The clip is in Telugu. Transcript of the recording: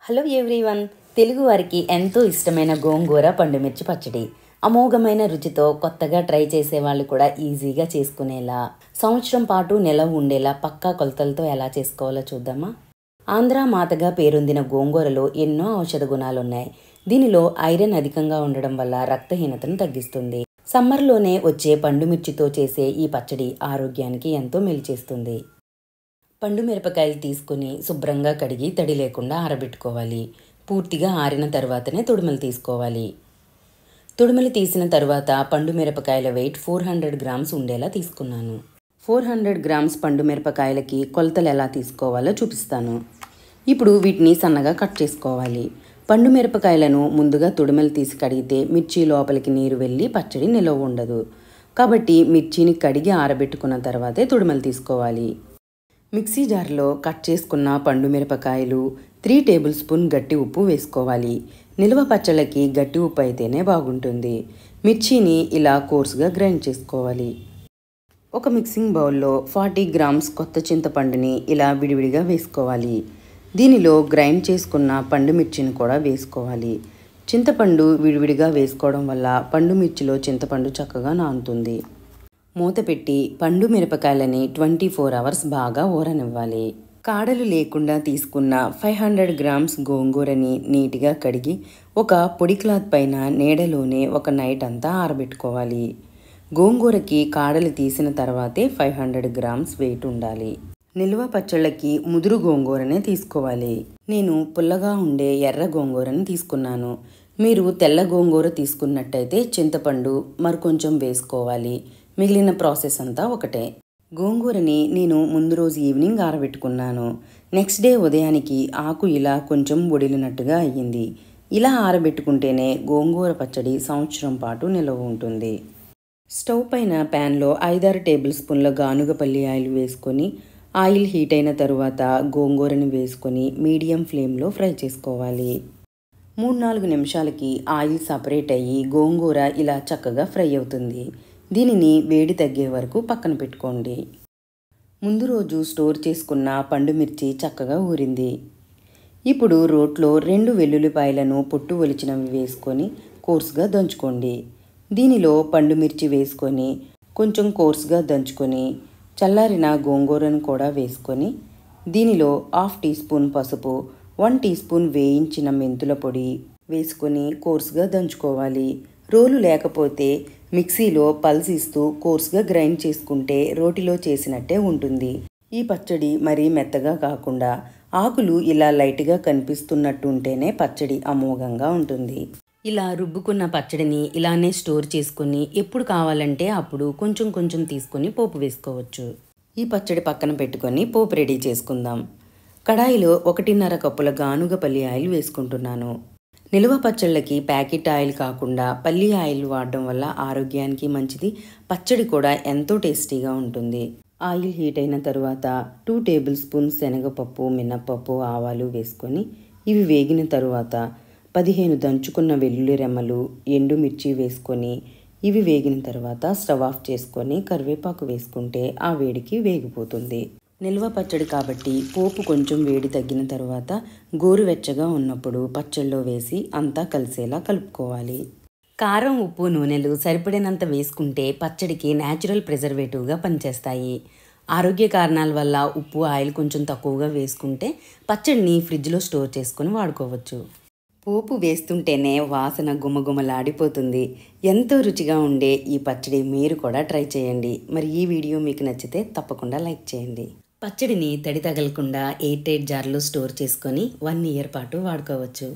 హలో ఎవ్రీవన్, తెలుగు వారికి ఎంతో ఇష్టమైన గోంగూర పండుమిర్చి పచ్చడి అమోఘమైన రుచితో కొత్తగా ట్రై చేసే వాళ్ళు కూడా ఈజీగా చేసుకునేలా, సంవత్సరం పాటు నిలవ ఉండేలా పక్కా కొలతలతో ఎలా చేసుకోవాలో చూద్దామా. ఆంధ్ర మాతగా పేరొందిన గోంగూరలో ఎన్నో ఔషధ గుణాలున్నాయి. దీనిలో ఐరన్ అధికంగా ఉండడం వల్ల రక్తహీనతను తగ్గిస్తుంది. సమ్మర్లోనే వచ్చే పండుమిర్చితో చేసే ఈ పచ్చడి ఆరోగ్యానికి ఎంతో మేలు చేస్తుంది. పండు మిరపకాయలు తీసుకుని శుభ్రంగా కడిగి తడి లేకుండా ఆరబెట్టుకోవాలి. పూర్తిగా ఆరిన తర్వాతనే తొడుమలు తీసుకోవాలి. తొడుమలు తీసిన తర్వాత పండు మిరపకాయల వెయిట్ 400 గ్రామ్స్ ఉండేలా తీసుకున్నాను. 400 గ్రామ్స్ పండు మిరపకాయలకి కొలతలు ఎలా తీసుకోవాలో చూపిస్తాను. ఇప్పుడు వీటిని సన్నగా కట్ చేసుకోవాలి. పండు మిరపకాయలను ముందుగా తొడుమలు తీసి కడిగితే మిర్చి లోపలికి నీరు వెళ్ళి పచ్చడి నిలవ ఉండదు. కాబట్టి మిర్చిని కడిగి ఆరబెట్టుకున్న తర్వాతే తొడుమలు తీసుకోవాలి. మిక్సీ జార్లో కట్ చేసుకున్న పండు మిరపకాయలు, 3 టేబుల్ స్పూన్ గట్టి ఉప్పు వేసుకోవాలి. నిల్వ పచ్చళ్ళకి గట్టి ఉప్పు అయితేనే బాగుంటుంది. మిర్చిని ఇలా కోర్సుగా గ్రైండ్ చేసుకోవాలి. ఒక మిక్సింగ్ బౌల్లో 40 గ్రామ్స్ కొత్త చింతపండుని ఇలా విడివిడిగా వేసుకోవాలి. దీనిలో గ్రైండ్ చేసుకున్న పండు మిర్చిని కూడా వేసుకోవాలి. చింతపండు విడివిడిగా వేసుకోవడం వల్ల పండు మిర్చిలో చింతపండు చక్కగా నానుతుంది. మూత పెట్టి పండు మిరపకాయలని 24 అవర్స్ బాగా ఊరనివ్వాలి. కాడలు లేకుండా తీసుకున్న 500 గ్రామ్స్ గోంగూరని నీట్గా కడిగి ఒక పొడి క్లాత్ పైన నీడలోనే ఒక నైట్ అంతా ఆరబెట్టుకోవాలి. గోంగూరకి కాడలు తీసిన తర్వాతే 500 గ్రామ్స్ వెయిట్ ఉండాలి. నిల్వ పచ్చళ్ళకి ముదురు గోంగూరనే తీసుకోవాలి. నేను పుల్లగా ఉండే ఎర్ర గోంగూరని తీసుకున్నాను. మీరు తెల్ల గోంగూర తీసుకున్నట్టయితే చింతపండు మరికొంచెం వేసుకోవాలి. మిగిలిన ప్రాసెస్ అంతా ఒకటే. గోంగూరని నేను ముందు రోజు ఈవినింగ్ ఆరబెట్టుకున్నాను. నెక్స్ట్ డే ఉదయానికి ఆకు ఇలా కొంచెం ఒడిలినట్టుగా అయ్యింది. ఇలా ఆరబెట్టుకుంటేనే గోంగూర పచ్చడి సంవత్సరం పాటు నిల్వ ఉంటుంది. స్టవ్ పైన ప్యాన్లో 5-6 టేబుల్ స్పూన్ల గానుగపల్లి ఆయిల్ వేసుకొని ఆయిల్ హీట్ అయిన తరువాత గోంగూరని వేసుకొని మీడియం ఫ్లేమ్లో ఫ్రై చేసుకోవాలి. 3-4 నిమిషాలకి ఆయిల్ సపరేట్ అయ్యి గోంగూర ఇలా చక్కగా ఫ్రై అవుతుంది. దీనిని వేడి తగ్గే వరకు పక్కన పెట్టుకోండి. ముందు రోజు స్టోర్ చేసుకున్న పండు మిర్చి చక్కగా ఊరింది. ఇప్పుడు రోట్లో 2 వెల్లుల్లిపాయలను పొట్టు ఒలిచినవి వేసుకొని కోర్సుగా దంచుకోండి. దీనిలో పండు మిర్చి వేసుకొని కొంచెం కోర్సుగా దంచుకొని చల్లారిన గోంగూరను కూడా వేసుకొని దీనిలో 1/2 టీ స్పూన్ పసుపు, 1 టీ స్పూన్ వేయించిన మెంతుల పొడి వేసుకొని కోర్సుగా దంచుకోవాలి. రోలు లేకపోతే మిక్సీలో పల్స్ ఇస్తూ కోర్సుగా గ్రైండ్ చేసుకుంటే రోటిలో చేసినట్టే ఉంటుంది. ఈ పచ్చడి మరీ మెత్తగా కాకుండా ఆకులు ఇలా లైట్గా కనిపిస్తున్నట్టు ఉంటేనే పచ్చడి అమోఘంగా ఉంటుంది. ఇలా రుబ్బుకున్న పచ్చడిని ఇలానే స్టోర్ చేసుకుని ఎప్పుడు కావాలంటే అప్పుడు కొంచెం కొంచెం తీసుకొని పోపు వేసుకోవచ్చు. ఈ పచ్చడి పక్కన పెట్టుకొని పోపు రెడీ చేసుకుందాం. కడాయిలో 1.5 కప్పుల గానుగపల్లి ఆయిల్ వేసుకుంటున్నాను. నిల్వ పచ్చళ్ళకి ప్యాకెట్ ఆయిల్ కాకుండా పల్లి ఆయిల్ వాడడం వల్ల ఆరోగ్యానికి మంచిది. పచ్చడి కూడా ఎంతో టేస్టీగా ఉంటుంది. ఆయిల్ హీట్ అయిన తరువాత 2 టేబుల్ స్పూన్ శనగపప్పు, మినప్పప్పు, ఆవాలు వేసుకొని ఇవి వేగిన తరువాత 15 దంచుకున్న వెల్లుల్లి రెమ్మలు, ఎండుమిర్చి వేసుకొని ఇవి వేగిన తర్వాత స్టవ్ ఆఫ్ చేసుకొని కరివేపాకు వేసుకుంటే ఆ వేడికి వేగిపోతుంది. నిల్వ పచ్చడి కాబట్టి పోపు కొంచెం వేడి తగ్గిన తర్వాత గోరువెచ్చగా ఉన్నప్పుడు పచ్చళ్ళలో వేసి అంతా కలిసేలా కలుపుకోవాలి. కారం, ఉప్పు, నూనెలు సరిపడినంత వేసుకుంటే పచ్చడికి న్యాచురల్ ప్రిజర్వేటివ్గా పనిచేస్తాయి. ఆరోగ్య కారణాల వల్ల ఉప్పు, ఆయిల్ కొంచెం తక్కువగా వేసుకుంటే పచ్చడిని ఫ్రిడ్జ్లో స్టోర్ చేసుకొని వాడుకోవచ్చు. పోపు వేస్తుంటేనే వాసన గుమగుమలాడిపోతుంది. ఎంతో రుచిగా ఉండే ఈ పచ్చడి మీరు కూడా ట్రై చేయండి. మరి ఈ వీడియో మీకు నచ్చితే తప్పకుండా లైక్ చేయండి. పచ్చడిని తడి తగలకుండా ఎయిర్ టైట్ జార్లో స్టోర్ చేసుకొని 1 ఇయర్ పాటు వాడుకోవచ్చు.